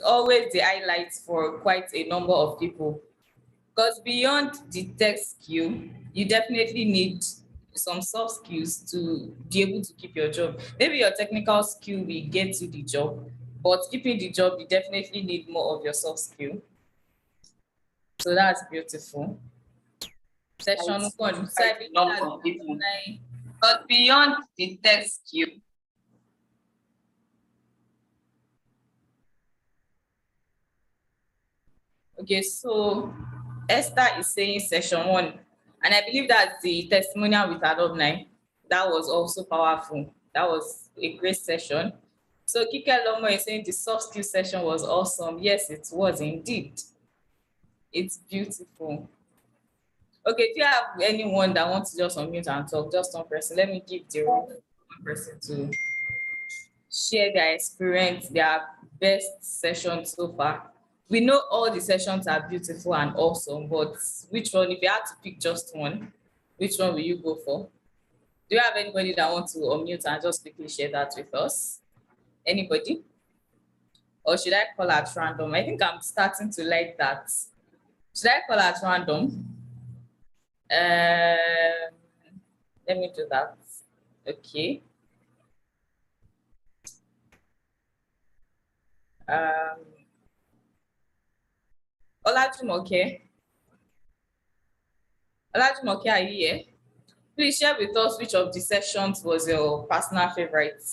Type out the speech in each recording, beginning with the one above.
always the highlight for quite a number of people. Because beyond the tech skill, you definitely need some soft skills to be able to keep your job. Maybe your technical skill will get you the job, but keeping the job, you definitely need more of your soft skill. So that's beautiful. Session one. So I believe that's alumni. But beyond the tech skill. Okay, so Esther is saying session one, and I believe that's the testimonial with alumni. That was also powerful. That was a great session. So Kike Lomo is saying the soft skill session was awesome. Yes, it was indeed. It's beautiful. Okay, do you have anyone that wants to just unmute and talk? Just one person. Let me give the room for one person to share their experience, their best session so far. We know all the sessions are beautiful and awesome, but which one, if you had to pick just one, which one will you go for? Do you have anybody that wants to unmute and just quickly share that with us? Anybody? Or should I call at random? I think I'm starting to like that. Should I call at random? Let me do that. Okay. Olajumoke. Olajumoke, are you here? Please share with us which of the sessions was your personal favorite.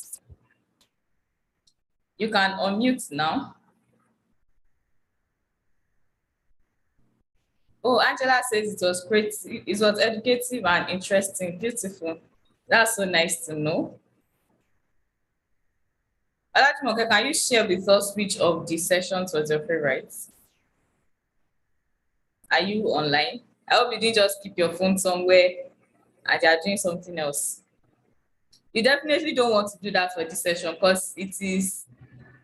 You can unmute now. Oh, Angela says it was great. It was educative and interesting. Beautiful. That's so nice to know. Olajumoke, can you share with us which of the sessions was your favorite? Are you online? I hope you didn't just keep your phone somewhere and you are doing something else. You definitely don't want to do that for this session because it is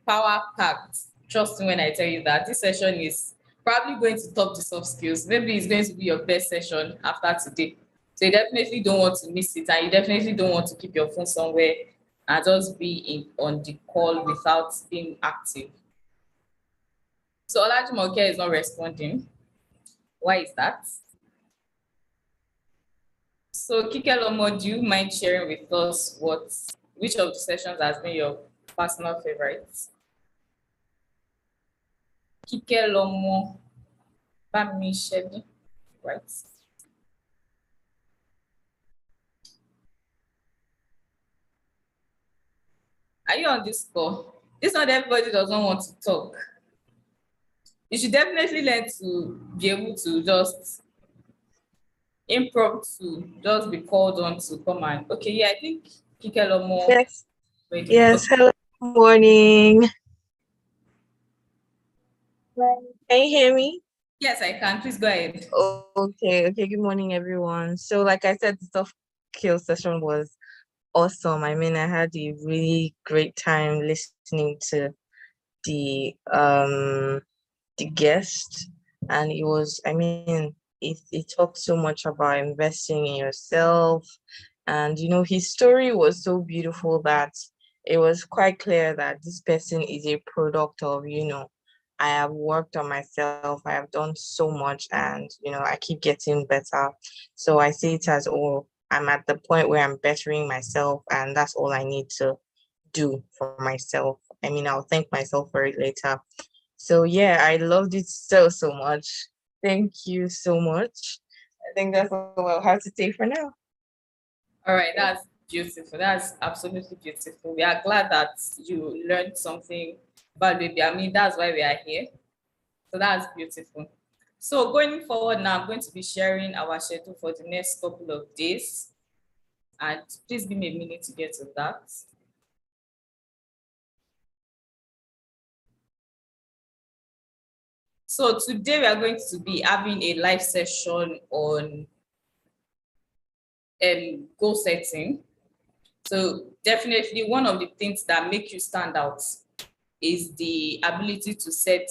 power packed. Trust me when I tell you that this session is probably going to top the soft skills. Maybe it's going to be your best session after today. So you definitely don't want to miss it, and you definitely don't want to keep your phone somewhere and just be on the call without being active. So Olajumoke is not responding. Why is that? So Kike Lomo, do you mind sharing with us which of the sessions has been your personal favorite? Kike Lomo Bamishemi, right? Are you on this call? This not everybody doesn't want to talk. You should definitely learn to be able to just impromptu, just be called on to come and okay, yeah, I think Kike Lomo. Yes. Ready. Yes. Okay. Hello. Morning. Can you hear me? Yes, I can. Please go ahead. Okay. Okay. Good morning, everyone. So, like I said, the soft skill session was awesome. I mean, I had a really great time listening to the guest, and it was. I mean, it talked so much about investing in yourself, and his story was so beautiful that it was quite clear that this person is a product of I have worked on myself. I have done so much, and I keep getting better. So I see it as, oh, I'm at the point where I'm bettering myself, and that's all I need to do for myself. I mean, I'll thank myself for it later. So yeah, I loved it so much. Thank you so much. I think that's all I'll have to say for now. All right, that's beautiful. That's absolutely beautiful. We are glad that you learned something valuable. I mean, that's why we are here. So that's beautiful. So going forward now, I'm going to be sharing our schedule for the next couple of days. And please give me a minute to get to that. So today we are going to be having a live session on goal setting. So definitely one of the things that make you stand out is the ability to set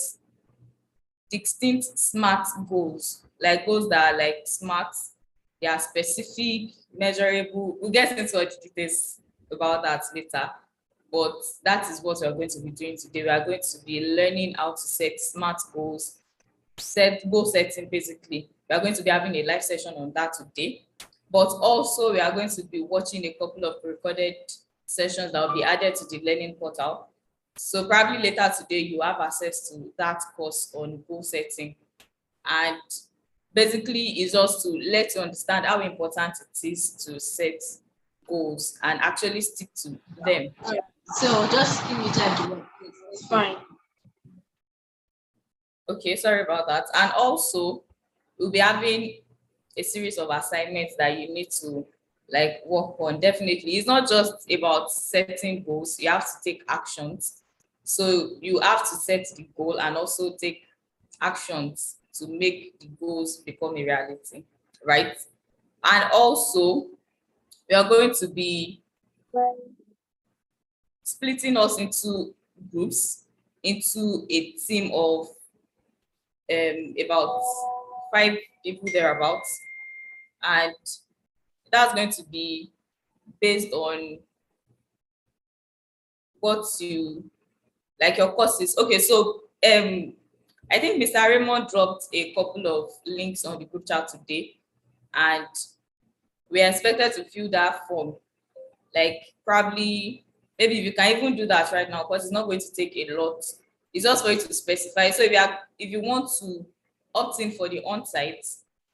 distinct smart goals, like goals that are like smart, they are specific, measurable. We'll get into all the details about that later. but that is what we are going to be doing today. We are going to be learning how to set SMART goals, goal setting basically. We are going to be having a live session on that today, but also we are going to be watching a couple of recorded sessions that will be added to the learning portal. So probably later today you have access to that course on goal setting, and basically it's just to let you understand how important it is to set goals and actually stick to them. So just give me time to work, please. It's fine. Okay, sorry about that. And also, we'll be having a series of assignments that you need to like work on. Definitely, it's not just about setting goals. You have to take actions. So you have to set the goal and also take actions to make the goals become a reality, right? And also, we are going to be splitting us into groups, into a team of about 5 people thereabouts, and that's going to be based on what you like your courses. Okay, so I think Mr. Raymond dropped a couple of links on the group chat today, and we are expected to fill that form. Like probably maybe you can even do that right now because it's not going to take a lot. It's just for you to specify. So if you want to opt in for the on-site,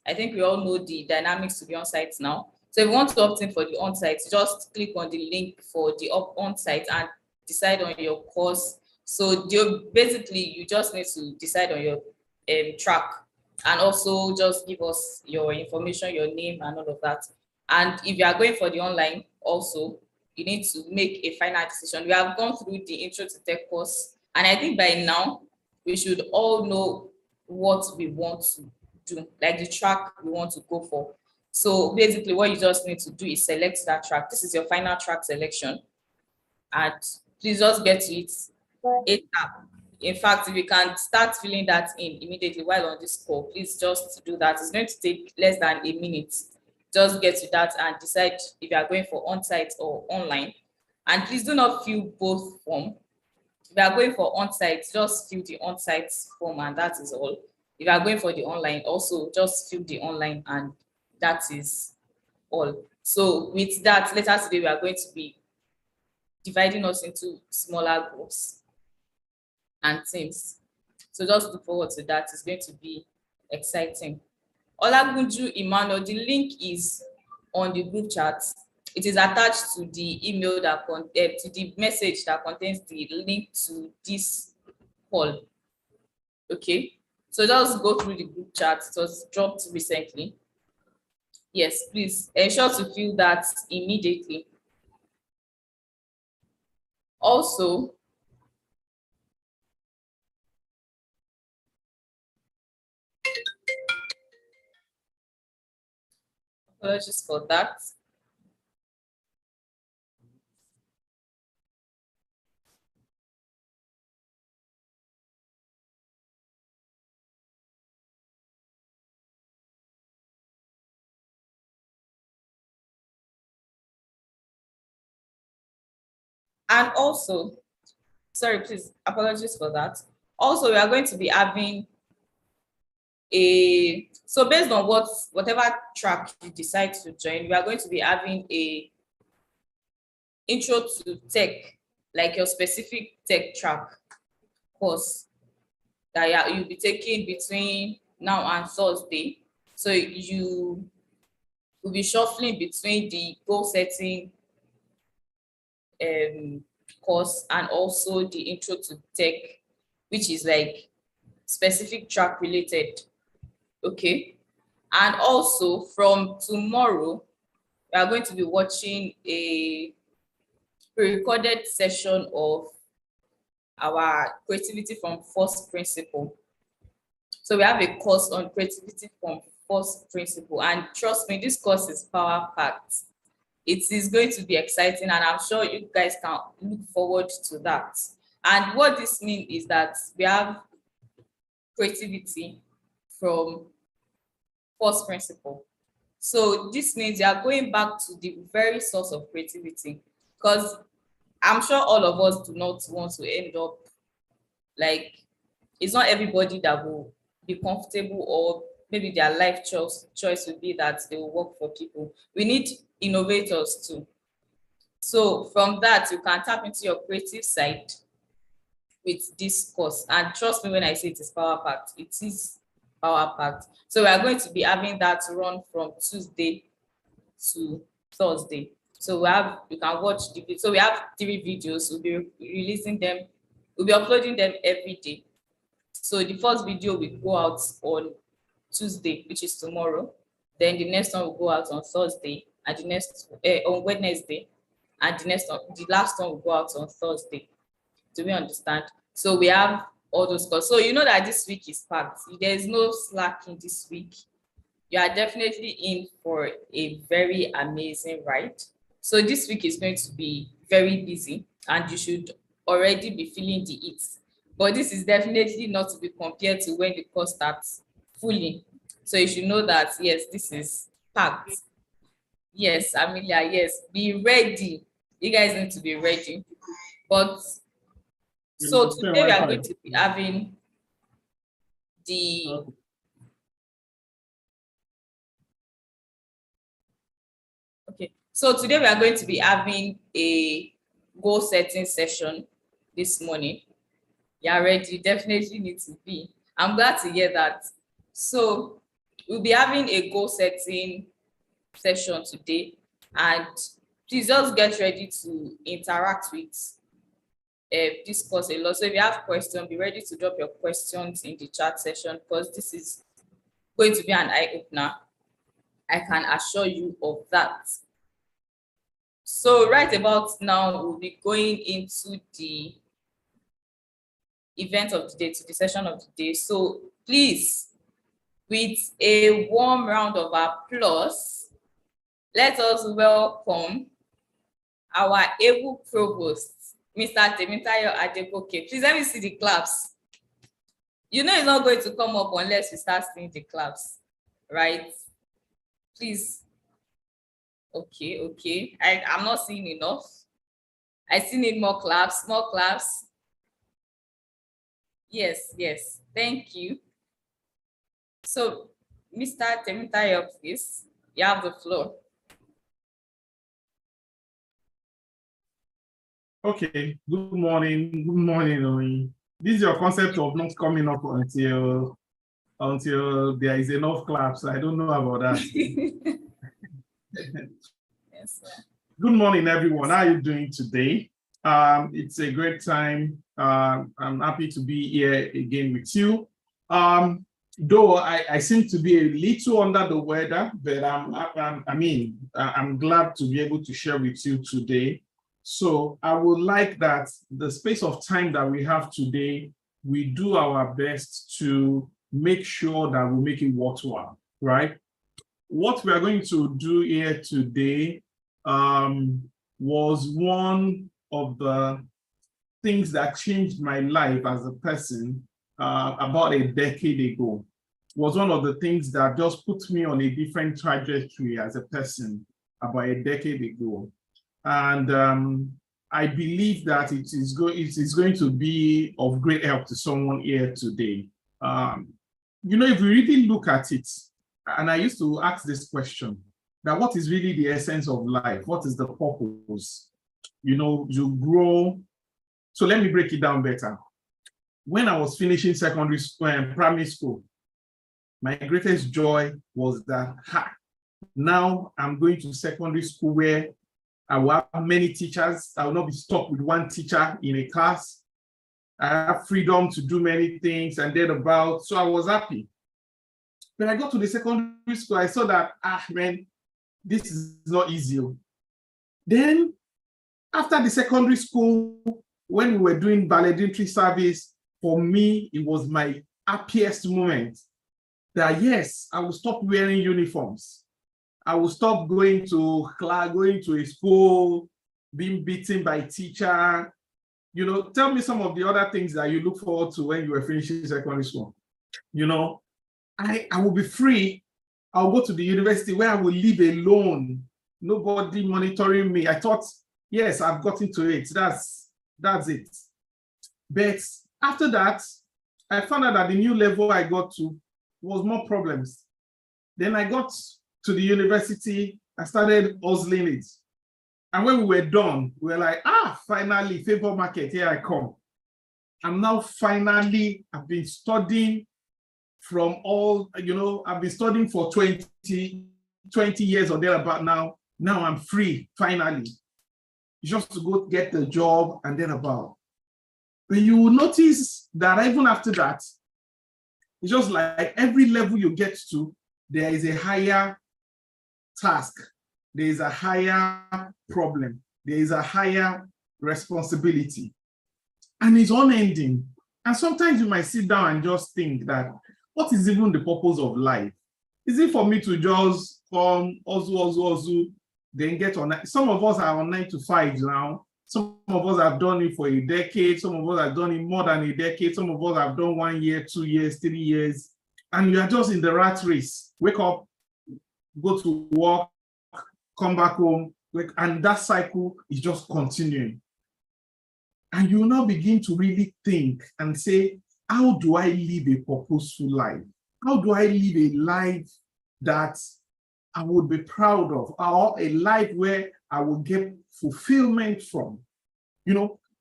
I think we all know the dynamics to the on-site now. So if you want to opt in for the on-site, just click on the link for the on-site and decide on your course. So basically you just need to decide on your track, and also just give us your information, your name and all of that. And if you are going for the online also, you need to make a final decision. We have gone through the intro to tech course, and I think by now we should all know what we want to do, like the track we want to go for. So basically what you just need to do is select that track. This is your final track selection, and please just get to it ASAP. In fact, if you can start filling that in immediately while on this call, please just do that. It's going to take less than a minute. Just get to that and decide if you are going for on-site or online. And please do not fill both forms. If you are going for on-site, just fill the on-site form and that is all. If you are going for the online, also just fill the online and that is all. So with that, later today, we are going to be dividing us into smaller groups and teams. So just look forward to that. It's going to be exciting. Olagunju Emmanuel, the link is on the group chat. It is attached to the email to the message that contains the link to this call. Okay, so just go through the group chat. It was dropped recently. Yes, please ensure to fill that immediately. Also, apologies for that. And also, sorry, please, apologies for that. Also, we are going to be having so based on whatever track you decide to join, we are going to be having a intro to tech, like your specific tech track course that you'll be taking between now and Thursday. So you will be shuffling between the goal setting course and also the intro to tech, which is like specific track related. Okay. And also from tomorrow, we are going to be watching a pre-recorded session of our creativity from first principle. So we have a course on creativity from first principle, and trust me, this course is power packed. It is going to be exciting, and I'm sure you guys can look forward to that. And what this means is that we have creativity from first principle. So this means you are going back to the very source of creativity, because I'm sure all of us do not want to end up like, it's not everybody that will be comfortable, or maybe their life choice would be that they will work for people. We need innovators too. So from that, you can tap into your creative side with this course. And trust me when I say it is power packed, it is power packed. So we are going to be having that run from Tuesday to Thursday. So you can watch the video. So we have 3 videos. We'll be releasing them. We'll be uploading them every day. So the first video will go out on Tuesday, which is tomorrow. Then the next one will go out on Thursday, and the next on Wednesday, and the last one will go out on Thursday. Do we understand? So we have all those courses. So you know that this week is packed. There's no slacking this week. You are definitely in for a very amazing ride. So this week is going to be very busy, and you should already be feeling the heat. But this is definitely not to be compared to when the course starts fully. So you should know that, yes, this is packed. Yes, Amelia, yes, be ready. You guys need to be ready. But so today we are going to be having the so today we are going to be having a goal setting session this morning. You are ready, you definitely need to be. I'm glad to hear that. So we'll be having a goal setting session today, and please just get ready to interact with this course a lot. So if you have questions, be ready to drop your questions in the chat session, because this is going to be an eye-opener. I can assure you of that. So right about now, we'll be going into the event of the day, to the session of the day. So please, with a warm round of applause, let us welcome our able provost, Mr. Temitayo Adegoke. Please let me see the claps. You know it's not going to come up unless we start seeing the claps, right? Please. Okay. I'm not seeing enough. I still need more claps, more claps. Yes. Thank you. So, Mr. Temitayo, please, you have the floor. Okay, good morning, Oyin. This is your concept of not coming up until there is enough claps. I don't know about that. Yes, sir. Good morning, everyone. How are you doing today? It's a great time. I'm happy to be here again with you. Though I seem to be a little under the weather, but I'm glad to be able to share with you today. So I would like that the space of time that we have today, we do our best to make sure that we make it worthwhile, right? What we are going to do here today was one of the things that changed my life as a person about a decade ago. Was one of the things that just put me on a different trajectory as a person about a decade ago. And I believe that it is going to be of great help to someone here today. You know, if we really look at it, and I used to ask this question, that what is really the essence of life? What is the purpose? You know, you grow. So let me break it down better. When I was finishing secondary school and primary school, my greatest joy was that now I'm going to secondary school where I will have many teachers. I will not be stuck with one teacher in a class. I have freedom to do many things and thereabout. So I was happy. When I got to the secondary school, I saw that, man, this is not easy. Then, after the secondary school, when we were doing valedictory service, for me, it was my happiest moment. That yes, I will stop wearing uniforms. I will stop going to class, going to a school, being beaten by teacher. You know, tell me some of the other things that you look forward to when you were finishing secondary school. You know, I will be free. I'll go to the university where I will live alone, nobody monitoring me. I thought yes, I've gotten to it. That's it. But after that, I found out that the new level I got to was more problems. Then I got to the university, I started hustling it. And when we were done, we were like, finally, favor market, here I come. I'm now finally, I've been studying from all, I've been studying for 20 years or thereabout now. Now I'm free, finally. Just to go get the job and then about. But you will notice that even after that, it's just like every level you get to, there is a higher task. There is a higher problem. There is a higher responsibility. And it's unending. And sometimes you might sit down and just think that, what is even the purpose of life? Is it for me to just come, also, then get on? Some of us are on 9 to 5 now. Some of us have done it for a decade. Some of us have done it more than a decade. Some of us have done 1 year, 2 years, 3 years. And you are just in the rat race. Wake up, go to work, come back home, and that cycle is just continuing. And you will now begin to really think and say, how do I live a purposeful life? How do I live a life that I would be proud of, or a life where I will get fulfillment from?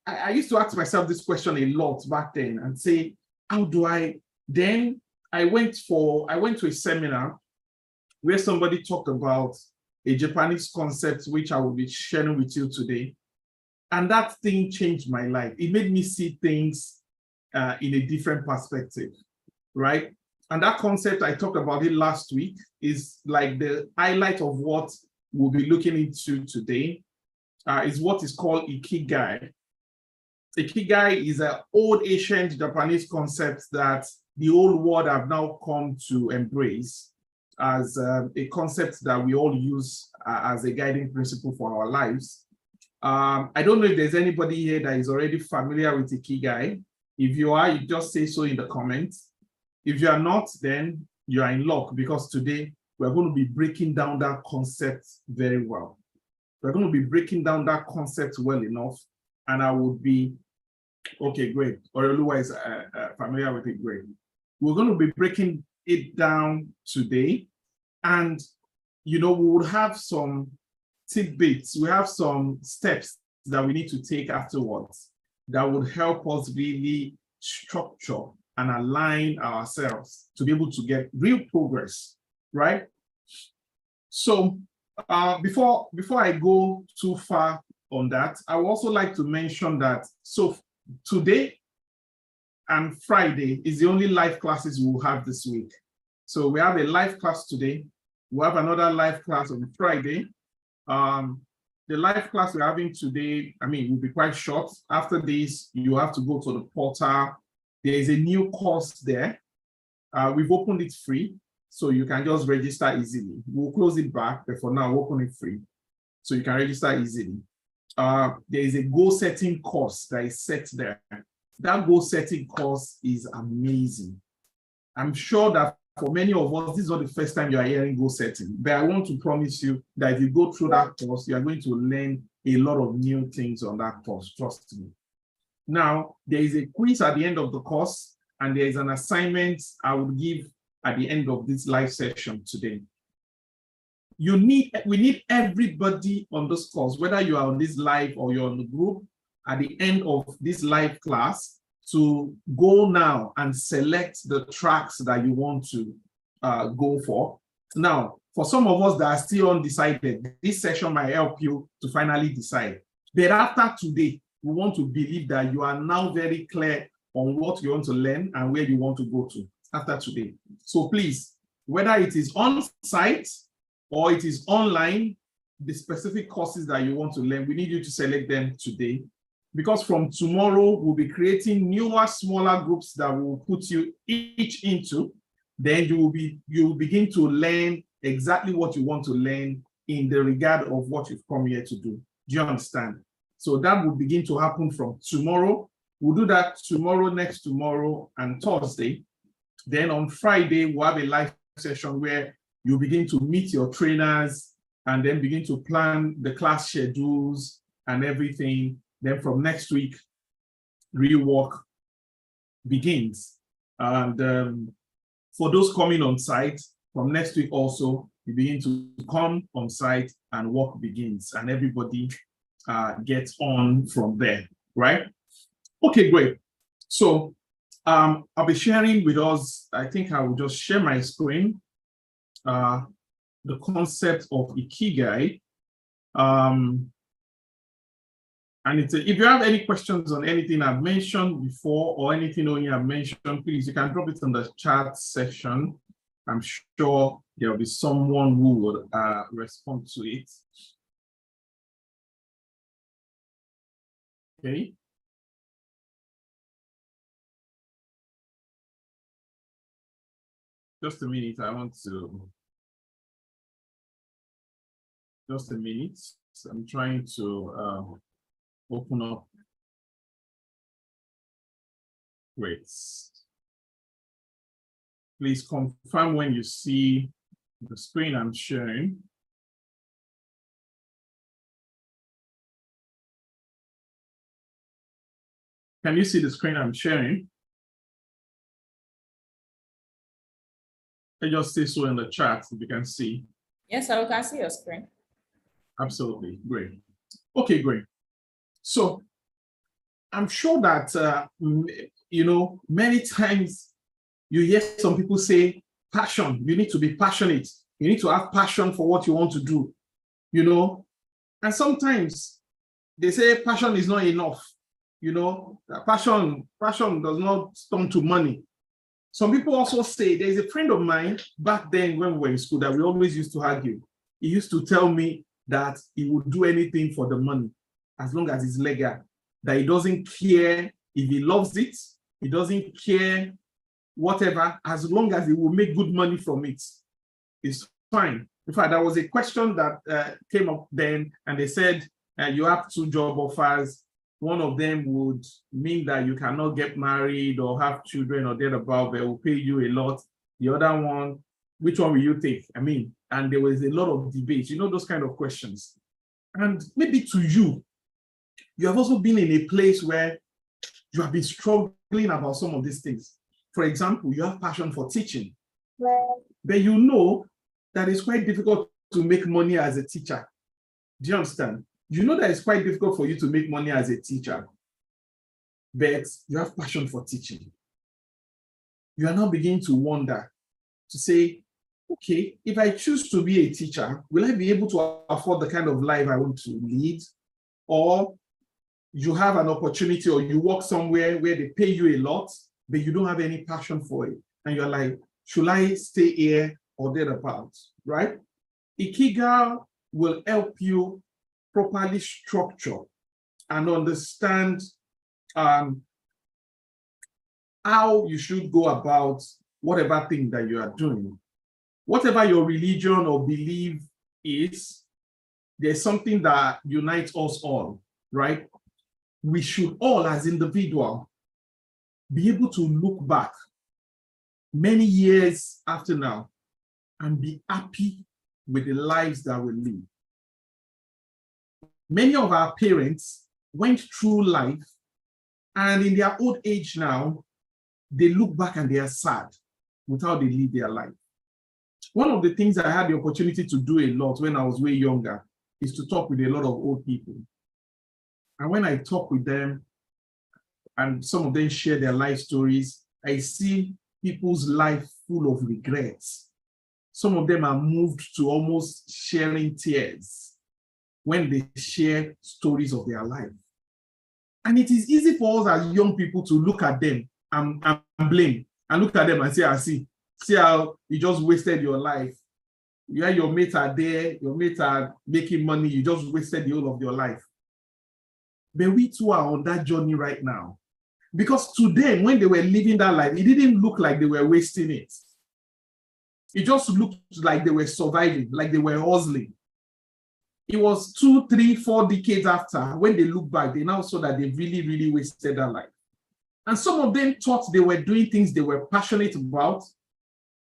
I used to ask myself this question a lot back then and say, how do I? Then I went to a seminar where somebody talked about a Japanese concept, which I will be sharing with you today. And that thing changed my life. It made me see things in a different perspective, right? And that concept, I talked about it last week, is like the highlight of what we'll be looking into today, is what is called Ikigai. Ikigai is an old ancient Japanese concept that the whole world have now come to embrace as a concept that we all use as a guiding principle for our lives. I don't know if there's anybody here that is already familiar with Ikigai. If you are, you just say so in the comments. If you are not, then you are in luck, because today we're going to be breaking down that concept very well. We're going to be breaking down that concept well enough, and I would be, okay, great. Orelua is familiar with it, great. We're going to be breaking it down today, and we would have some tidbits, we have some steps that we need to take afterwards that would help us really structure and align ourselves to be able to get real progress, right? So before I go too far on that, I would also like to mention that, so today and Friday is the only live classes we will have this week. So we have a live class today. We'll have another live class on Friday. The live class we're having today, will be quite short. After this, you have to go to the portal. There is a new course there. We've opened it free, so you can just register easily. We'll close it back, but for now, we'll open it free, so you can register easily. There is a goal-setting course that is set there. That goal-setting course is amazing. I'm sure that for many of us, this is not the first time you are hearing goal setting, but I want to promise you that if you go through that course, you are going to learn a lot of new things on that course, trust me. Now, there is a quiz at the end of the course, and there is an assignment I will give at the end of this live session today. We need everybody on this course, whether you are on this live or you're on the group, at the end of this live class, to go now and select the tracks that you want to go for. Now, for some of us that are still undecided, this session might help you to finally decide. But after today, we want to believe that you are now very clear on what you want to learn and where you want to go to after today. So please, whether it is on site or it is online, the specific courses that you want to learn, we need you to select them today. Because from tomorrow, we'll be creating newer, smaller groups that will put you each into. Then you will begin to learn exactly what you want to learn in the regard of what you've come here to do. Do you understand? So that will begin to happen from tomorrow. We'll do that tomorrow, next tomorrow, and Thursday. Then on Friday, we'll have a live session where you begin to meet your trainers and then begin to plan the class schedules and everything. Then from next week, real work begins. And for those coming on site, from next week also, you begin to come on site and work begins, and everybody gets on from there, right? Okay, great. So I'll be sharing with us, I think I will just share my screen, the concept of Ikigai. And if you have any questions on anything I've mentioned before or anything only I've mentioned, please, you can drop it in the chat section. I'm sure there'll be someone who will respond to it. Okay. Just a minute, I want to. Just a minute. I'm trying to open up. Great. Please confirm when you see the screen I'm sharing. Can you see the screen I'm sharing? I just say so in the chat if you can see. Yes, I can see your screen. Absolutely, great. Okay, great. So I'm sure that, you know, many times you hear some people say, passion, you need to be passionate. You need to have passion for what you want to do, you know. And sometimes they say passion is not enough, you know. Passion does not turn to money. Some people also say, there's a friend of mine back then when we were in school that we always used to argue. He used to tell me that he would do anything for the money as long as it's legal, that he doesn't care if he loves it, he doesn't care whatever, as long as he will make good money from it, it's fine. In fact, there was a question that came up then, and they said, you have 2 job offers. One of them would mean that you cannot get married or have children or thereabout, but will pay you a lot. The other one, which one will you take? I mean, and there was a lot of debate, you know, those kind of questions. And maybe to you, you have also been in a place where you have been struggling about some of these things. For example, you have passion for teaching, but you know that it's quite difficult to make money as a teacher. Do you understand? You know that it's quite difficult for you to make money as a teacher, but you have passion for teaching. You are now beginning to wonder, to say, okay, if I choose to be a teacher, will I be able to afford the kind of life I want to lead? Or you have an opportunity, or you work somewhere where they pay you a lot, but you don't have any passion for it. And you're like, should I stay here or thereabouts, right? Ikigai will help you properly structure and understand how you should go about whatever thing that you are doing. Whatever your religion or belief is, there's something that unites us all, right? We should all, as individuals, be able to look back many years after now and be happy with the lives that we live. Many of our parents went through life, and in their old age now, they look back and they are sad with how they live their life. One of the things I had the opportunity to do a lot when I was way younger is to talk with a lot of old people. And when I talk with them, and some of them share their life stories, I see people's life full of regrets. Some of them are moved to almost sharing tears when they share stories of their life. And it is easy for us as young people to look at them and blame, and look at them and say, I see how you just wasted your life. Yeah, your mates are there, your mates are making money, you just wasted the whole of your life. But we too are on that journey right now. Because to them, when they were living that life, it didn't look like they were wasting it. It just looked like they were surviving, like they were hustling. It was 2, 3, 4 decades after, when they look back, they now saw that they really, really wasted their life. And some of them thought they were doing things they were passionate about.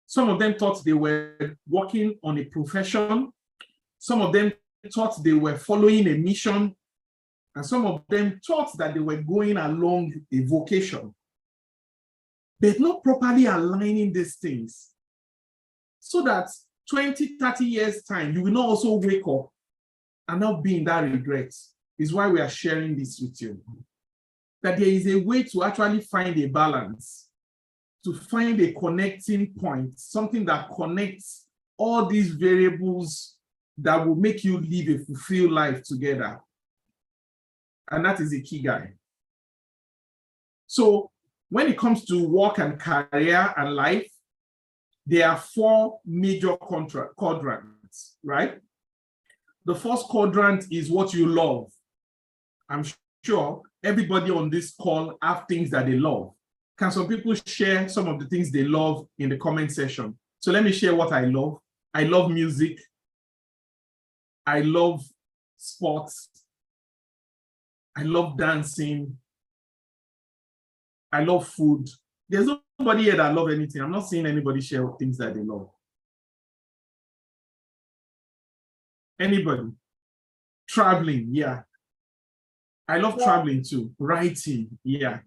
Some of them thought they were working on a profession. Some of them thought they were following a mission. And some of them thought that they were going along a vocation, but not properly aligning these things. So that 20, 30 years time, you will not also wake up and not be in that regret. Is why we are sharing this with you. That there is a way to actually find a balance, to find a connecting point, something that connects all these variables that will make you live a fulfilled life together. And that is the key guy. So when it comes to work and career and life, there are 4 major quadrants, right? The first quadrant is what you love. I'm sure everybody on this call have things that they love. Can some people share some of the things they love in the comment section? So let me share what I love. I love music. I love sports. I love dancing. I love food. There's nobody here that love anything. I'm not seeing anybody share things that they love. Anybody? Traveling, yeah. I love traveling too. Writing, yeah.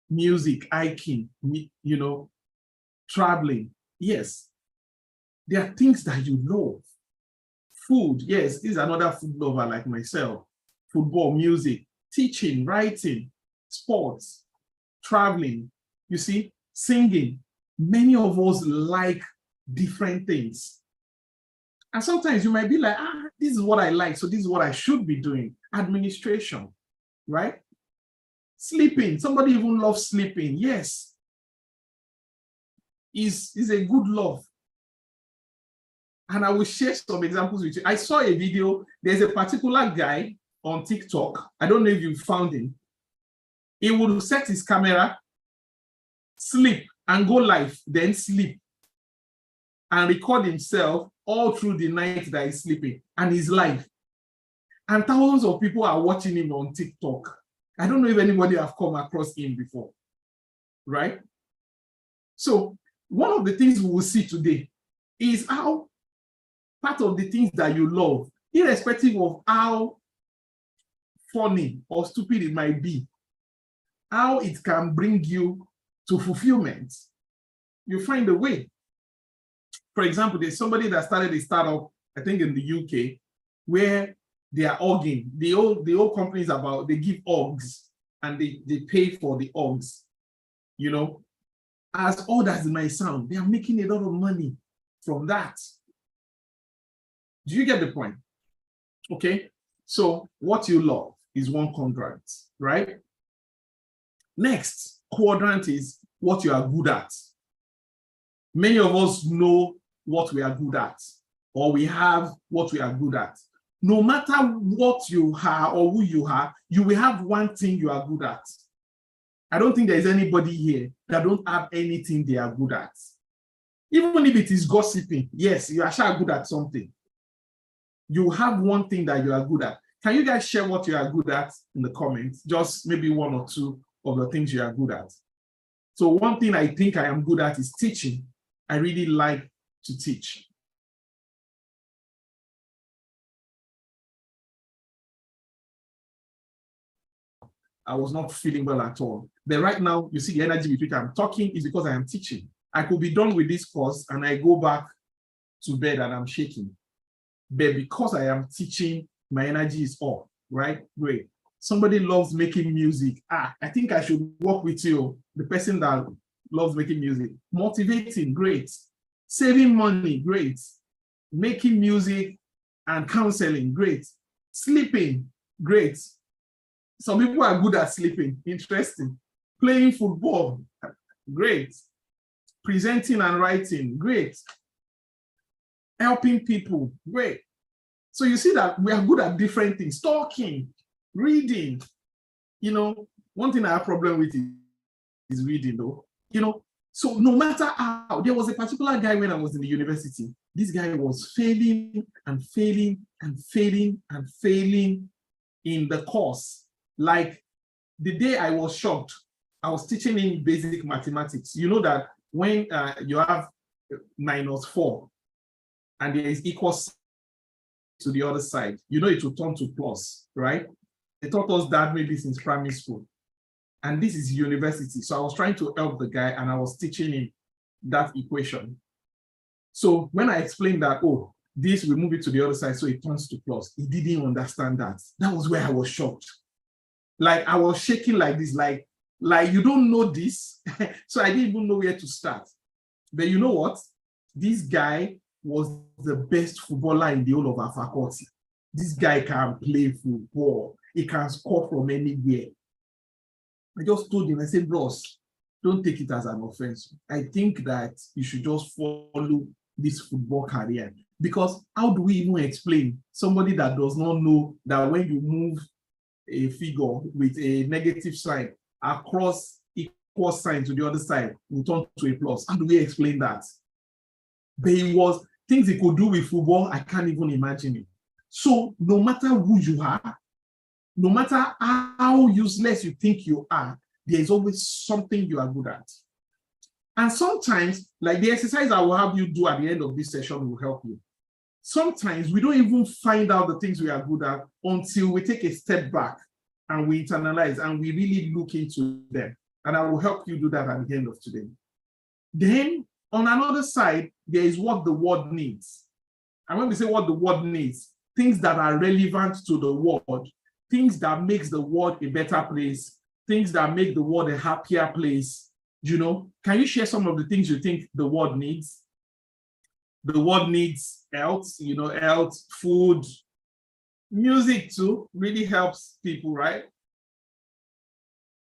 Music, hiking, you know, traveling, yes. There are things that you love. Food, yes, this is another food lover like myself. Football, music, teaching, writing, sports, traveling, you see, singing. Many of us like different things. And sometimes you might be like, this is what I like, so this is what I should be doing. Administration, right? Sleeping, somebody even loves sleeping, yes. Is a good love. And I will share some examples with you. I saw a video, there's a particular guy on TikTok, I don't know if you found him. He would set his camera, sleep, and go live, then sleep, and record himself all through the night that he's sleeping, and he's live. And thousands of people are watching him on TikTok. I don't know if anybody have come across him before, right? So one of the things we will see today is how part of the things that you love, irrespective of how funny or stupid it might be, how it can bring you to fulfillment. You find a way. For example, there's somebody that started a startup, I think in the UK, where they are organ. The old companies they give orgs and they pay for the orgs. You know, as odd as it might sound, they are making a lot of money from that. Do you get the point? Okay, so what you love is one quadrant, right? Next quadrant is what you are good at. Many of us know what we are good at, or we have what we are good at. No matter what you are or who you are, you will have one thing you are good at. I don't think there is anybody here that don't have anything they are good at. Even if it is gossiping, yes, you are sure good at something. You have one thing that you are good at. Can you guys share what you are good at in the comments? Just maybe 1 or 2 of the things you are good at. So one thing I think I am good at is teaching. I really like to teach. I was not feeling well at all. But right now, you see the energy with which I'm talking is because I am teaching. I could be done with this course and I go back to bed and I'm shaking. But because I am teaching, my energy is up, right? Great. Somebody loves making music. I think I should work with you. The person that loves making music. Motivating, great. Saving money, great. Making music and counseling, great. Sleeping, great. Some people are good at sleeping, interesting. Playing football, great. Presenting and writing, great. Helping people, great. So you see that we are good at different things. Talking, reading. You know, one thing I have a problem with is reading though. You know, so no matter how, there was a particular guy when I was in the university. This guy was failing and failing and failing and failing in the course. Like the day I was shocked, I was teaching him basic mathematics. You know that when you have -4 and there is equal to the other side, you know it will turn to plus, right? They taught us that maybe since primary school. And this is university. So I was trying to help the guy and I was teaching him that equation. So when I explained that, oh, this, we move it to the other side, so it turns to plus. He didn't understand that. That was where I was shocked. Like I was shaking like this, like you don't know this. So I didn't even know where to start. But you know what? This guy was the best footballer in the whole of our faculty. This guy can play football. He can score from anywhere. I just told him, I said, bros, don't take it as an offense. I think that you should just follow this football career. Because how do we even explain somebody that does not know that when you move a figure with a negative sign across equal sign to the other side, will turn to a plus? How do we explain that? But it was things he could do with football, I can't even imagine it. So no matter who you are, no matter how useless you think you are, there is always something you are good at. And sometimes, like the exercise I will have you do at the end of this session will help you. Sometimes we don't even find out the things we are good at until we take a step back and we internalize and we really look into them. And I will help you do that at the end of today. Then on another side, there is what the world needs. And when we say what the world needs, things that are relevant to the world, things that makes the world a better place, things that make the world a happier place. You know, can you share some of the things you think the world needs? The world needs health, you know, health, food, music too, really helps people, right?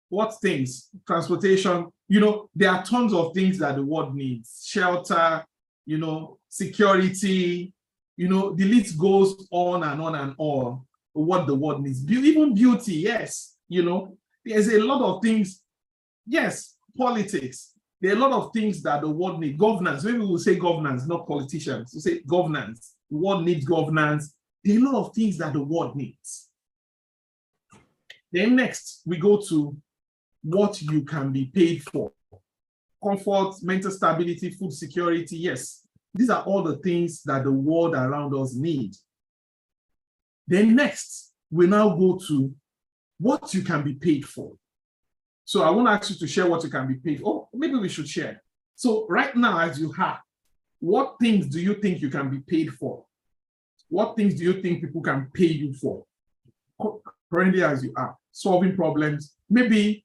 What things? Transportation, you know, there are tons of things that the world needs. Shelter, you know, security, you know, the list goes on and on and on. What the world needs. Even beauty, yes, you know, there's a lot of things. Yes, politics. There are a lot of things that the world needs. Governance, maybe we'll say governance, not politicians. We'll say governance. The world needs governance. There are a lot of things that the world needs. Then next, we go to what you can be paid for. Comfort, mental stability, food security, yes. These are all the things that the world around us need. Then next, we now go to what you can be paid for. So I want to ask you to share what you can be paid for. Oh, maybe we should share. So right now, as you have, what things do you think you can be paid for? What things do you think people can pay you for? Currently, as you are, solving problems. Maybe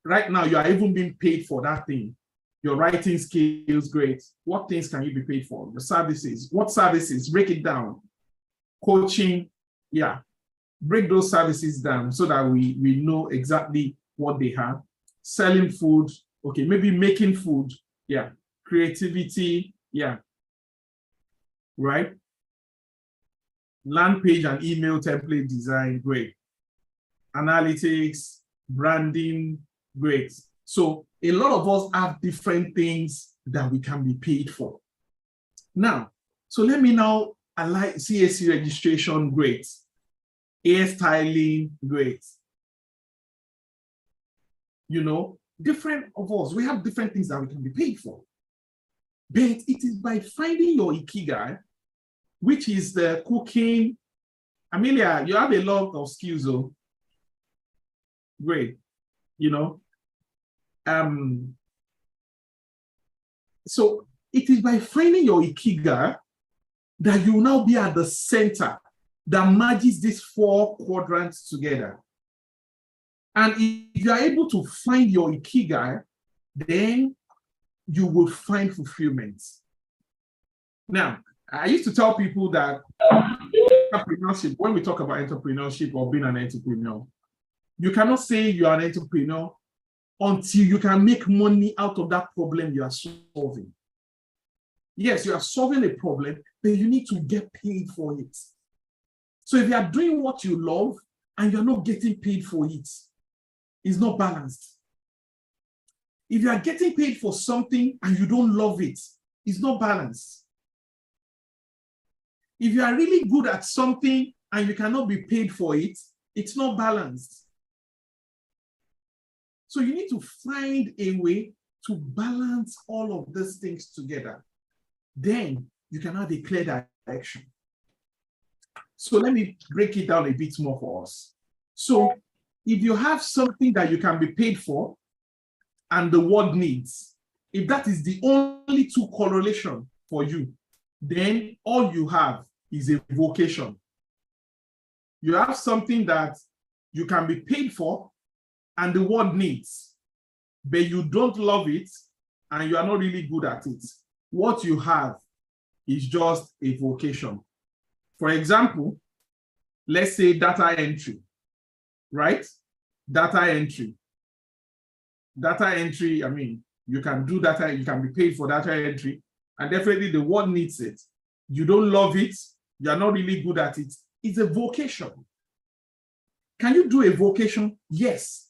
right now you are even being paid for that thing. Your writing skills, great. What things can you be paid for? The services. What services? Break it down. Coaching, yeah. Break those services down so that we know exactly what they have. Selling food, okay, maybe making food, yeah. Creativity, yeah. Right? Land page and email template design, great. Analytics, branding, great. So a lot of us have different things that we can be paid for. Now, so let me now align CAC registration, great. Hairstyling, great. You know, different of us, we have different things that we can be paid for. But it is by finding your ikigai, which is the cooking. Amelia, you have a lot of skills, though. Great. You know, so it is by finding your ikigai that you will now be at the center that merges these four quadrants together. And if you are able to find your ikigai, then you will find fulfillment. Now, I used to tell people that entrepreneurship, when we talk about entrepreneurship or being an entrepreneur, you cannot say you are an entrepreneur until you can make money out of that problem you are solving. Yes, you are solving a problem, but you need to get paid for it. So if you are doing what you love and you're not getting paid for it, it's not balanced. If you are getting paid for something and you don't love it, it's not balanced. If you are really good at something and you cannot be paid for it, it's not balanced. So you need to find a way to balance all of these things together. Then you can have a clear direction. So let me break it down a bit more for us. So if you have something that you can be paid for and the world needs, if that is the only two correlation for you, then all you have is a vocation. You have something that you can be paid for and the world needs, but you don't love it and you are not really good at it. What you have is just a vocation. For example, let's say data entry, right? Data entry. Data entry, I mean, you can do data, you can be paid for data entry, and definitely the world needs it. You don't love it, you're not really good at it. It's a vocation. Can you do a vocation? Yes.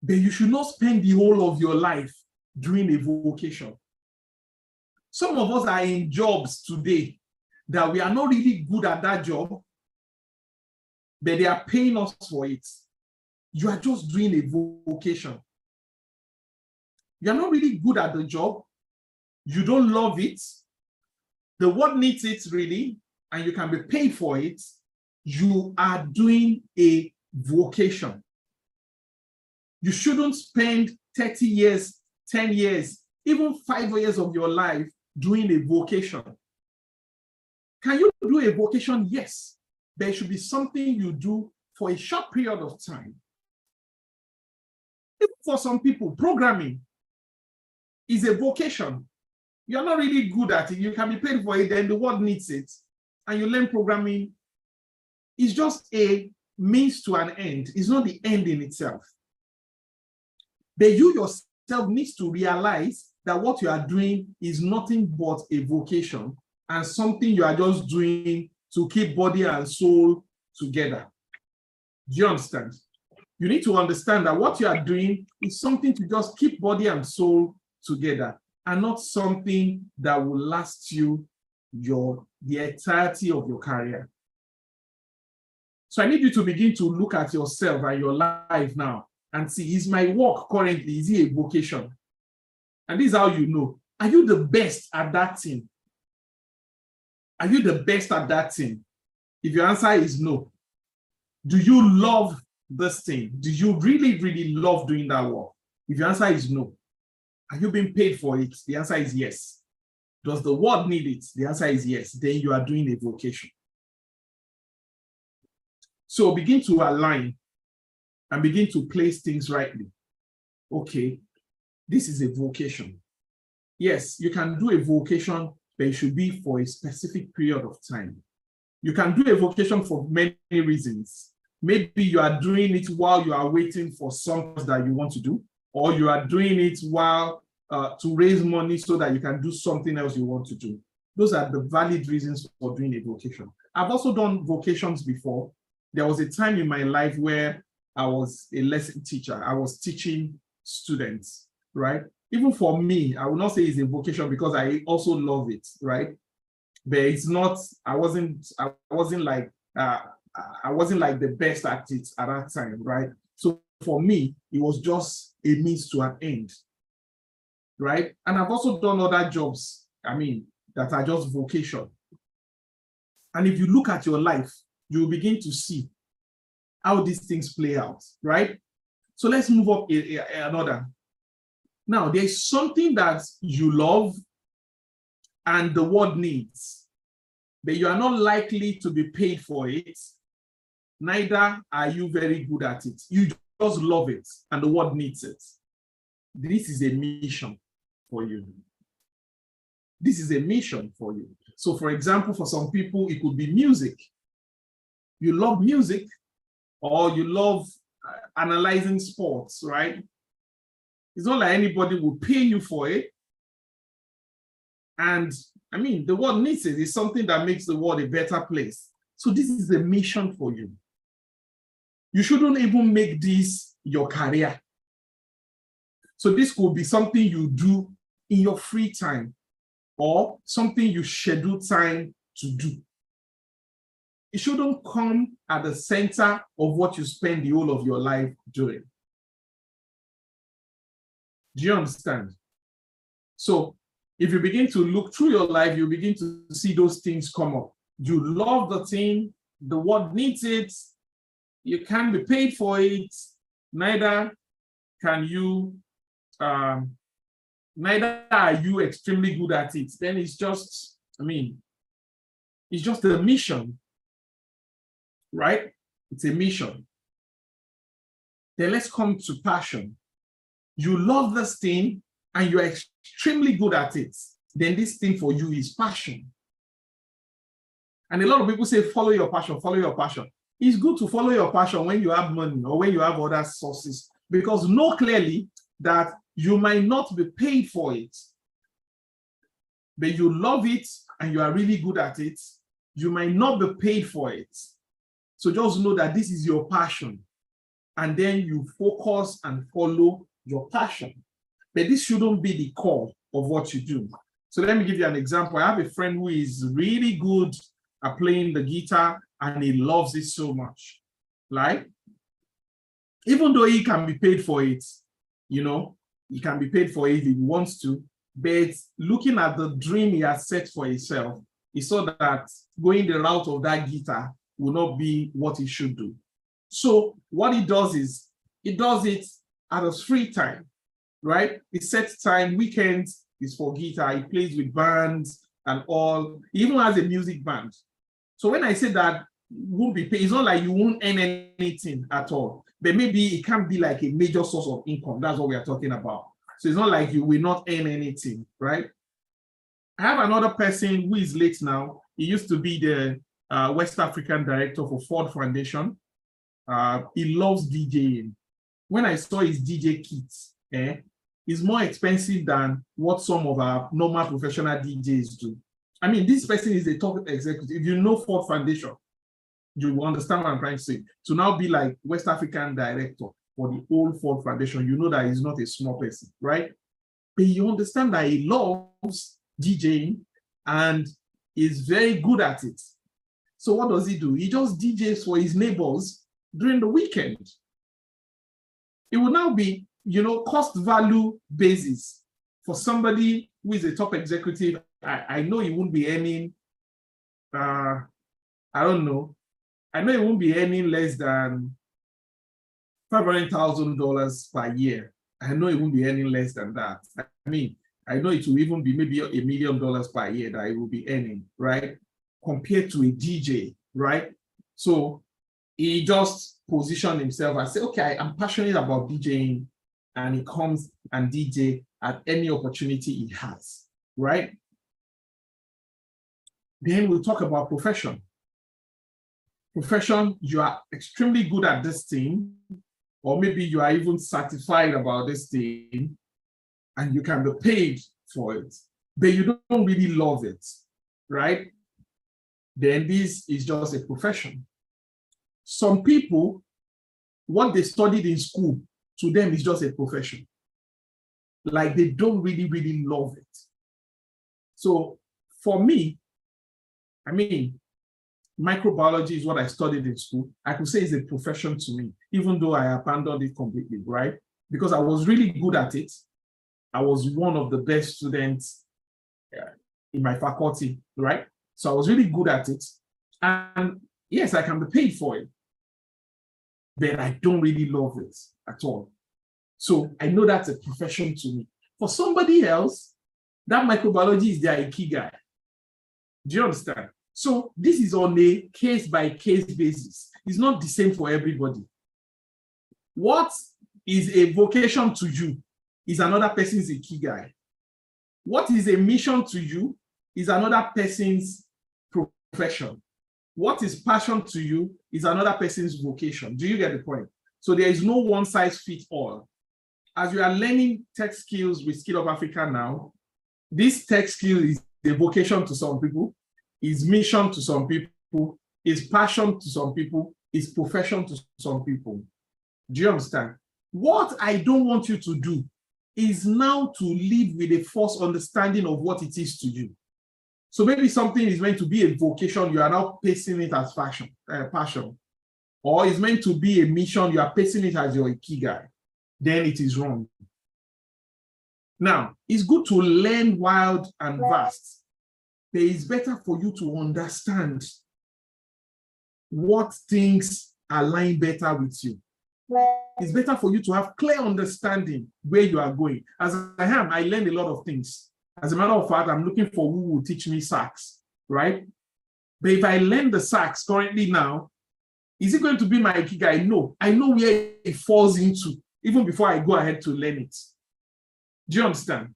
But you should not spend the whole of your life doing a vocation. Some of us are in jobs today that we are not really good at that job, but they are paying us for it. You are just doing a vocation. You are not really good at the job. You don't love it. The world needs it really, and you can be paid for it. You are doing a vocation. You shouldn't spend 30 years, 10 years, even 5 years of your life doing a vocation. Can you do a vocation? Yes. There should be something you do for a short period of time. Even for some people, programming is a vocation. You're not really good at it. You can be paid for it, then the world needs it. And you learn programming. It's just a means to an end. It's not the end in itself. But you yourself need to realize that what you are doing is nothing but a vocation and something you are just doing to keep body and soul together. Do you understand? You need to understand that what you are doing is something to just keep body and soul together and not something that will last you the entirety of your career. So I need you to begin to look at yourself and your life now and see, is my work currently, is it a vocation? And this is how you know. Are you the best at that thing? Are you the best at that thing? If your answer is no, do you love this thing? Do you really, really love doing that work? If your answer is no, are you being paid for it? The answer is yes. Does the world need it? The answer is yes. Then you are doing a vocation. So begin to align and begin to place things rightly. Okay, this is a vocation. Yes, you can do a vocation, but it should be for a specific period of time. You can do a vocation for many reasons. Maybe you are doing it while you are waiting for something that you want to do, or you are doing it while to raise money so that you can do something else you want to do. Those are the valid reasons for doing a vocation. I've also done vocations before. There was a time in my life where I was a lesson teacher. I was teaching students, right? Even for me, I would not say it's a vocation because I also love it, right? But it's not, I wasn't like the best at it at that time, right? So for me, it was just a means to an end, right? And I've also done other jobs, that are just vocation. And if you look at your life, you'll begin to see how these things play out, right? So let's move up another. Now, there's something that you love and the world needs, but you are not likely to be paid for it. Neither are you very good at it. You just love it and the world needs it. This is a mission for you. This is a mission for you. So for example, for some people, it could be music. You love music, or you love analyzing sports, right? It's not like anybody will pay you for it. And the world needs it. It's something that makes the world a better place. So this is a mission for you. You shouldn't even make this your career. So this could be something you do in your free time or something you schedule time to do. It shouldn't come at the center of what you spend the whole of your life doing. Do you understand? So if you begin to look through your life, you begin to see those things come up. You love the thing, the world needs it, you can't be paid for it, neither can you, neither are you extremely good at it, then it's just, I mean, it's just a mission, right? It's a mission. Then let's come to passion. You love this thing and you're extremely good at it. Then this thing for you is passion. And a lot of people say, follow your passion, follow your passion. It's good to follow your passion when you have money or when you have other sources, because know clearly that you might not be paid for it, but you love it and you are really good at it. You might not be paid for it. So just know that this is your passion, and then you focus and follow your passion. But this shouldn't be the core of what you do. So let me give you an example. I have a friend who is really good at playing the guitar and he loves it so much. Like, even though he can be paid for it, you know, he can be paid for it if he wants to, but looking at the dream he has set for himself, he saw that going the route of that guitar will not be what he should do. So what he does is, he does it at his free time, right? He sets time, weekends is for guitar, he plays with bands and all, he even has a music band. So when I say that won't be paid, it's not like you won't earn anything at all, but maybe it can't be like a major source of income. That's what we are talking about. So it's not like you will not earn anything, right? I have another person who is late now. He used to be the West African director for Ford Foundation. He loves DJing. When I saw his DJ kits, it's more expensive than what some of our normal professional DJs do. I mean, this person is a top executive. If you know Ford Foundation, you will understand what I'm trying to say. To now be like West African director for the whole Ford Foundation, you know that he's not a small person, right? But you understand that he loves DJing and is very good at it. So what does he do? He just DJs for his neighbors during the weekend. It will now be, you know, cost value basis for somebody who is a top executive. I know he won't be earning, I don't know. I know he won't be earning less than $500,000 per year. I know he won't be earning less than that. I mean, I know it will even be maybe $1 million per year that he will be earning, right? Compared to a DJ, right? So he just positioned himself and said, okay, I'm passionate about DJing, and he comes and DJ at any opportunity he has, right? Then we'll talk about profession. Profession, you are extremely good at this thing, or maybe you are even certified about this thing, and you can be paid for it, but you don't really love it, right? Then this is just a profession. Some people, what they studied in school, to them is just a profession. Like they don't really, really love it. So for me, I mean, microbiology is what I studied in school. I could say it's a profession to me, even though I abandoned it completely, right? Because I was really good at it. I was one of the best students in my faculty, right? So I was really good at it. And yes, I can be paid for it, but I don't really love it at all. So I know that's a profession to me. For somebody else, that microbiology is their ikigai. Do you understand? So this is on a case-by-case basis. It's not the same for everybody. What is a vocation to you is another person's ikigai. What is a mission to you is another person's profession. What is passion to you is another person's vocation. Do you get the point? So there is no one size fits all. As you are learning tech skills with Skillup Africa now, this tech skill is a vocation to some people, is mission to some people, is passion to some people, is profession to some people. Do you understand? What I don't want you to do is now to live with a false understanding of what it is to you. So maybe something is meant to be a vocation, you are now pacing it as passion. Or it's meant to be a mission, you are pacing it as your ikigai. Then it is wrong. Now, it's good to learn wild and vast, but it's better for you to understand what things align better with you. It's better for you to have clear understanding where you are going. As I learned a lot of things. As a matter of fact, I'm looking for who will teach me sax, right? But if I learn the sax currently now, is it going to be my ikigai? No, I know where it falls into, even before I go ahead to learn it. Do you understand?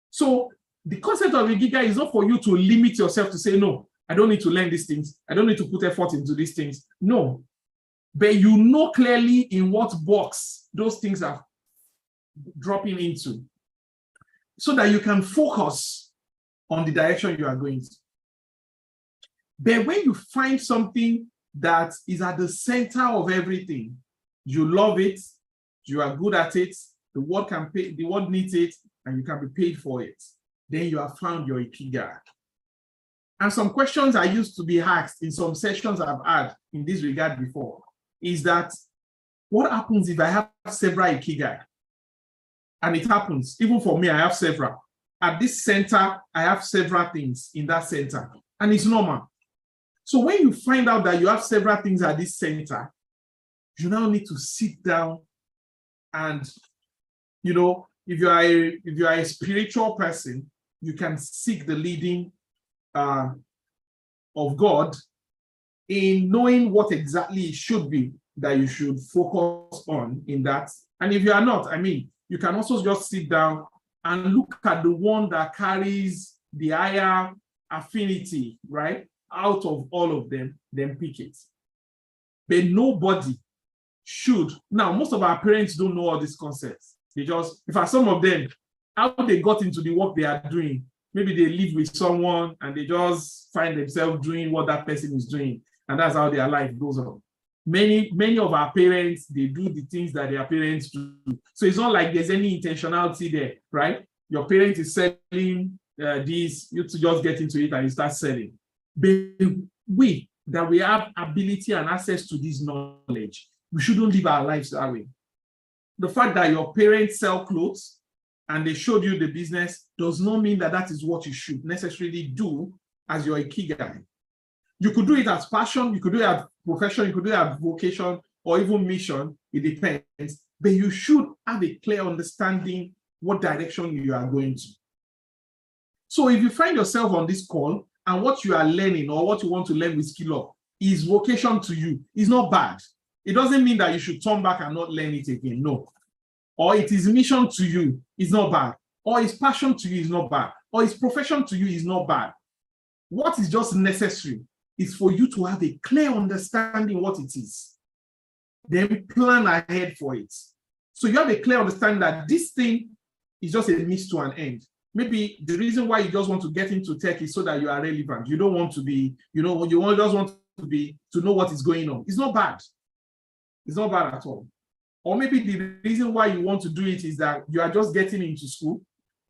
So the concept of ikigai is not for you to limit yourself to say, no, I don't need to learn these things. I don't need to put effort into these things. No, but you know clearly in what box those things are dropping into, so that you can focus on the direction you are going to. But when you find something that is at the center of everything, you love it, you are good at it, the world needs it, and you can be paid for it, then you have found your ikigai. And some questions I used to be asked in some sessions I've had in this regard before is that, what happens if I have several ikigai? And it happens, even for me, I have several. At this center, I have several things in that center, and it's normal. So when you find out that you have several things at this center, you now need to sit down and, you know, if you are a spiritual person, you can seek the leading of God in knowing what exactly it should be that you should focus on in that. And if you are not, I mean, you can also just sit down and look at the one that carries the higher affinity, right? Out of all of them, then pick it. But nobody should. Now, most of our parents don't know all these concepts. They just, in fact, some of them, how they got into the work they are doing, maybe they live with someone and they just find themselves doing what that person is doing. And that's how their life goes on. Many of our parents, they do the things that their parents do. So it's not like there's any intentionality there, right? Your parent is selling this, you to just get into it and you start selling. But we have ability and access to this knowledge, we shouldn't live our lives that way. The fact that your parents sell clothes and they showed you the business does not mean that that is what you should necessarily do as your ikigai. You could do it as passion, you could do it as profession, you could do it as vocation, or even mission, it depends. But you should have a clear understanding what direction you are going to. So if you find yourself on this call and what you are learning or what you want to learn with Skillup is vocation to you, it's not bad. It doesn't mean that you should turn back and not learn it again, no. Or it is mission to you, it's not bad. Or it's passion to you, is not bad. Or it's profession to you, is not bad. What is just necessary is for you to have a clear understanding what it is. Then plan ahead for it. So you have a clear understanding that this thing is just a means to an end. Maybe the reason why you just want to get into tech is so that you are relevant. You don't want to be, just want to know what is going on. It's not bad. It's not bad at all. Or maybe the reason why you want to do it is that you are just getting into school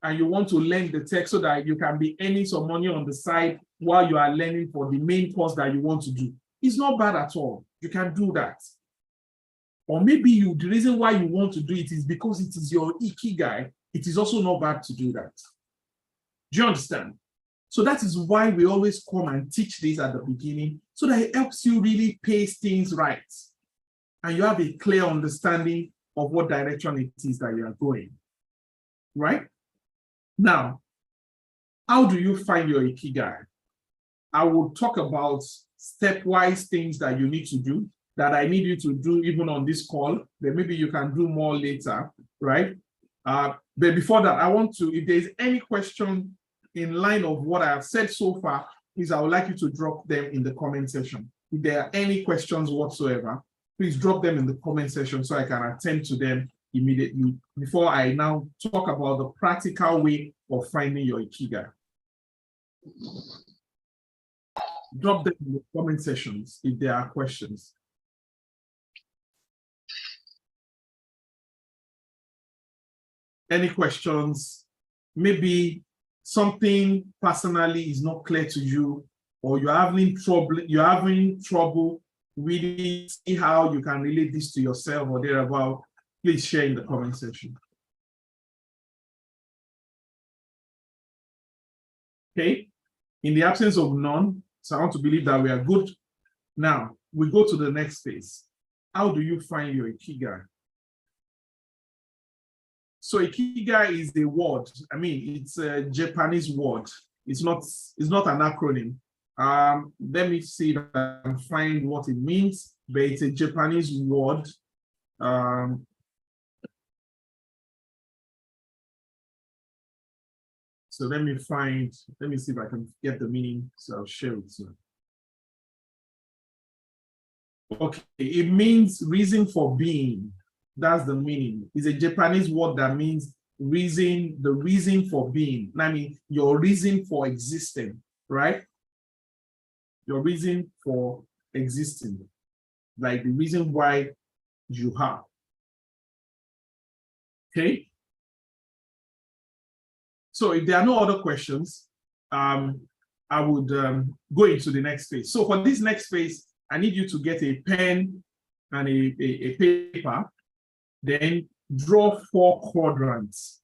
and you want to learn the tech so that you can be earning some money on the side while you are learning for the main course that you want to do. It's not bad at all. You can do that. Or maybe the reason why you want to do it is because it is your ikigai. It is also not bad to do that. Do you understand? So that is why we always come and teach this at the beginning, so that it helps you really pace things right. And you have a clear understanding of what direction it is that you are going. Right? Now, how do you find your ikigai? I will talk about stepwise things that you need to do, that I need you to do even on this call, that maybe you can do more later, right? But before that, I want to, if there's any question in line of what I have said so far, please, I would like you to drop them in the comment section. If there are any questions whatsoever, please drop them in the comment section so I can attend to them immediately before I now talk about the practical way of finding your ikigai. Drop them in the comment sections if there are questions. Any questions? Maybe something personally is not clear to you, or you're having trouble really see how you can relate this to yourself or thereabout, please share in the comment section. Okay, in the absence of none, so I want to believe that we are good. Now, we go to the next phase. how do you find your ikigai? So ikigai is a word. I mean, it's a Japanese word. It's not an acronym. Let me see if I can find what it means, but it's a Japanese word. So let me see if I can get the meaning. So I'll share it soon. Okay, it means reason for being. That's the meaning. It's a Japanese word that means reason, the reason for being. I mean, your reason for existing, right? Your reason for existing, like the reason why you have. Okay. So if there are no other questions, I would go into the next phase. So for this next phase, I need you to get a pen and a paper, then draw 4 quadrants.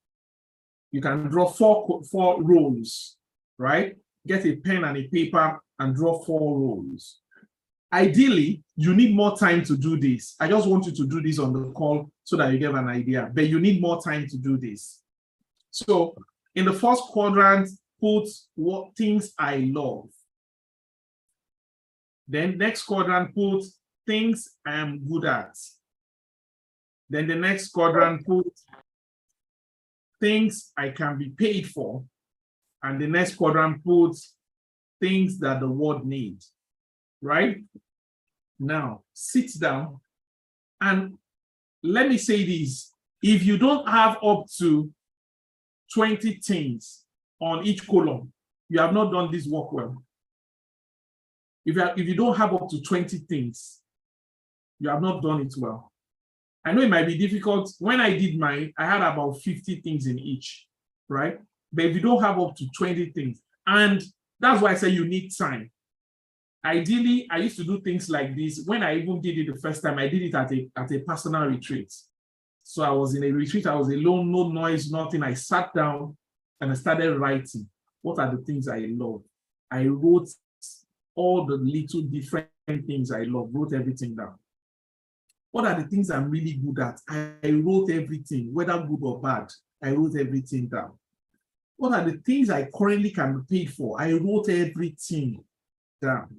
You can draw four rows, right? Get a pen and a paper and draw 4 rows. Ideally, you need more time to do this. I just want you to do this on the call so that you get an idea, but you need more time to do this. So in the first quadrant, put what things I love. Then next quadrant, put things I am good at. Then the next quadrant, put things I can be paid for. And the next quadrant, put things that the world needs, right? Now, sit down and let me say this. If you don't have up to 20 things on each column, you have not done this work well. If you don't have up to 20 things, you have not done it well. I know it might be difficult. When I did mine, I had about 50 things in each, right? But if you don't have up to 20 things, and that's why I say you need time. Ideally, I used to do things like this. When I even did it the first time, I did it at a personal retreat. So I was in a retreat, I was alone, no noise, nothing. I sat down and I started writing. What are the things I love? I wrote all the little different things I love, wrote everything down. What are the things I'm really good at? I wrote everything, whether good or bad, I wrote everything down. What are the things I currently can be paid for? I wrote everything down.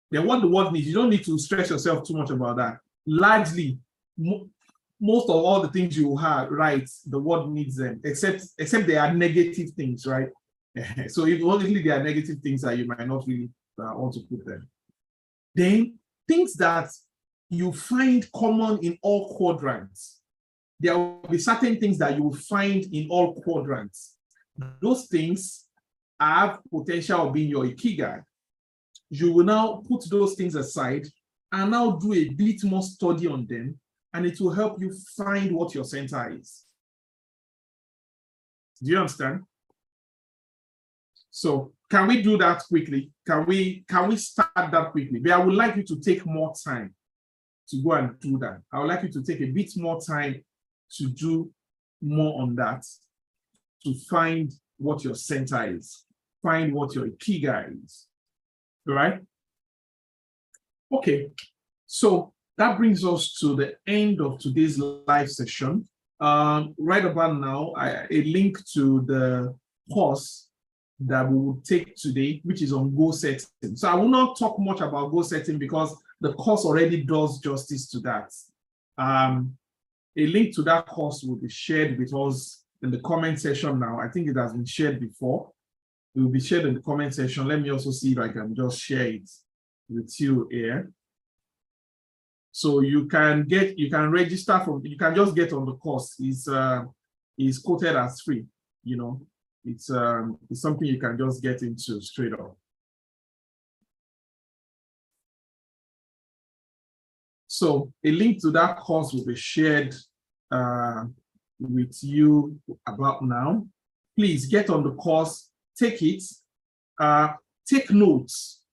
Then what the world needs, you don't need to stress yourself too much about that. Largely, most of all the things you have, right, the world needs them, except they are negative things, right? So if only they are negative things that you might not really want to put them. Then things that you find common in all quadrants. There will be certain things that you will find in all quadrants. Those things have potential of being your ikigai. You will now put those things aside and now do a bit more study on them, and it will help you find what your center is. Do you understand? So can we do that quickly? Can we start that quickly? But I would like you to take more time to go and do that. I would like you to take a bit more time to do more on that, to find what your center is, find what your ikigai is. All right? Okay, so that brings us to the end of today's live session. Right about now, a link to the course that we will take today, which is on goal setting. So I will not talk much about goal setting because the course already does justice to that. A link to that course will be shared with us in the comment section now. I think it has been shared before. It will be shared in the comment section. Let me also see if I can just share it with you here. So you can register you can just get on the course. It's quoted as free, you know. It's something you can just get into straight up. So a link to that course will be shared with you about now. Please get on the course, take it, take notes.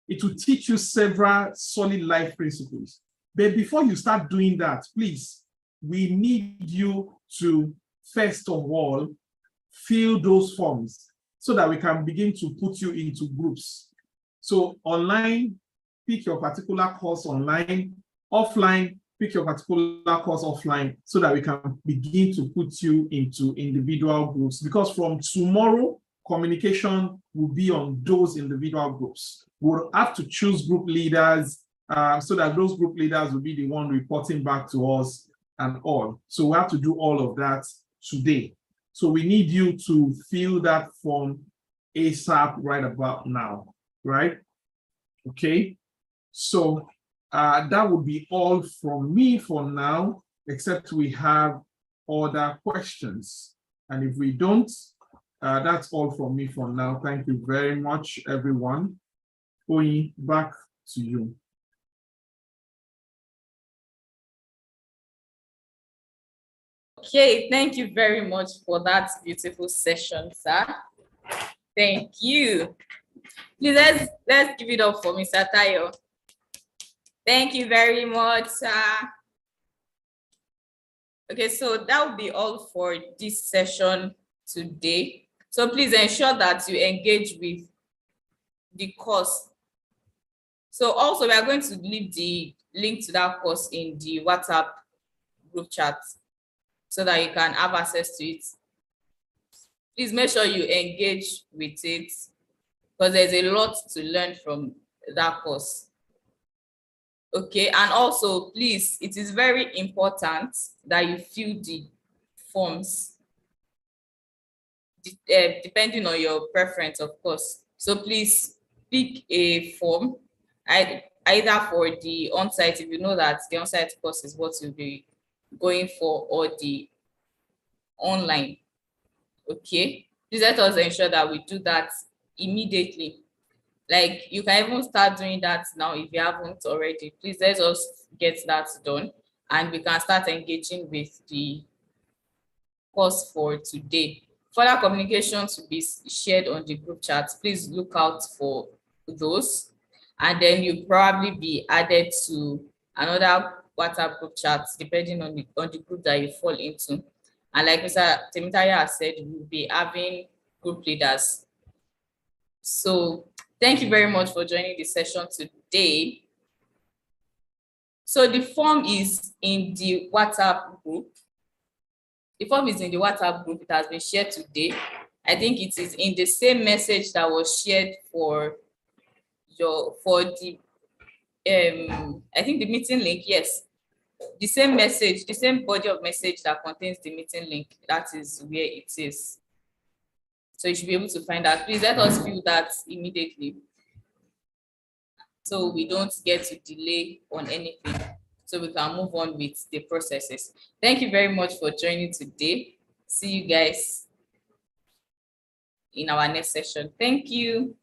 It will teach you several solid life principles. But before you start doing that, please, we need you to, first of all, fill those forms so that we can begin to put you into groups. So online, pick your particular course online, offline, pick your particular course offline so that we can begin to put you into individual groups. Because from tomorrow, communication will be on those individual groups. We'll have to choose group leaders so that those group leaders will be the one reporting back to us and all. So we have to do all of that today. So we need you to fill that form ASAP right about now, right? Okay, so that would be all from me for now, except we have other questions. And if we don't, that's all from me for now. Thank you very much, everyone. Oyin, back to you. Okay, thank you very much for that beautiful session, sir. Thank you. Please, let's give it up for Mr. Tayo. Thank you very much, sir. Okay, so that will be all for this session today. So please ensure that you engage with the course. So also, we are going to leave the link to that course in the WhatsApp group chat so that you can have access to it. Please make sure you engage with it because there's a lot to learn from that course. Okay, and also, please, it is very important that you fill the forms depending on your preference, of course. So please pick a form, either for the on-site, if you know that the on-site course is what you'll be going for, or the online. Okay, please let us ensure that we do that immediately. Like, you can even start doing that now if you haven't already. Please let us get that done and we can start engaging with the course for today. Further communications will be shared on the group chat. Please look out for those, and then you'll probably be added to another WhatsApp group chat depending on the group that you fall into. And like Mr. Temitaya has said, we'll be having group leaders. So thank you very much for joining the session today. So the form is in the WhatsApp group. The form is in the WhatsApp group. It has been shared today. I think it is in the same message that was shared for the I think the meeting link. Yes, the same message, the same body of message that contains the meeting link. That is where it is. So you should be able to find that. Please let us fill that immediately, so we don't get to delay on anything, so we can move on with the processes. Thank you very much for joining today. See you guys in our next session. Thank you.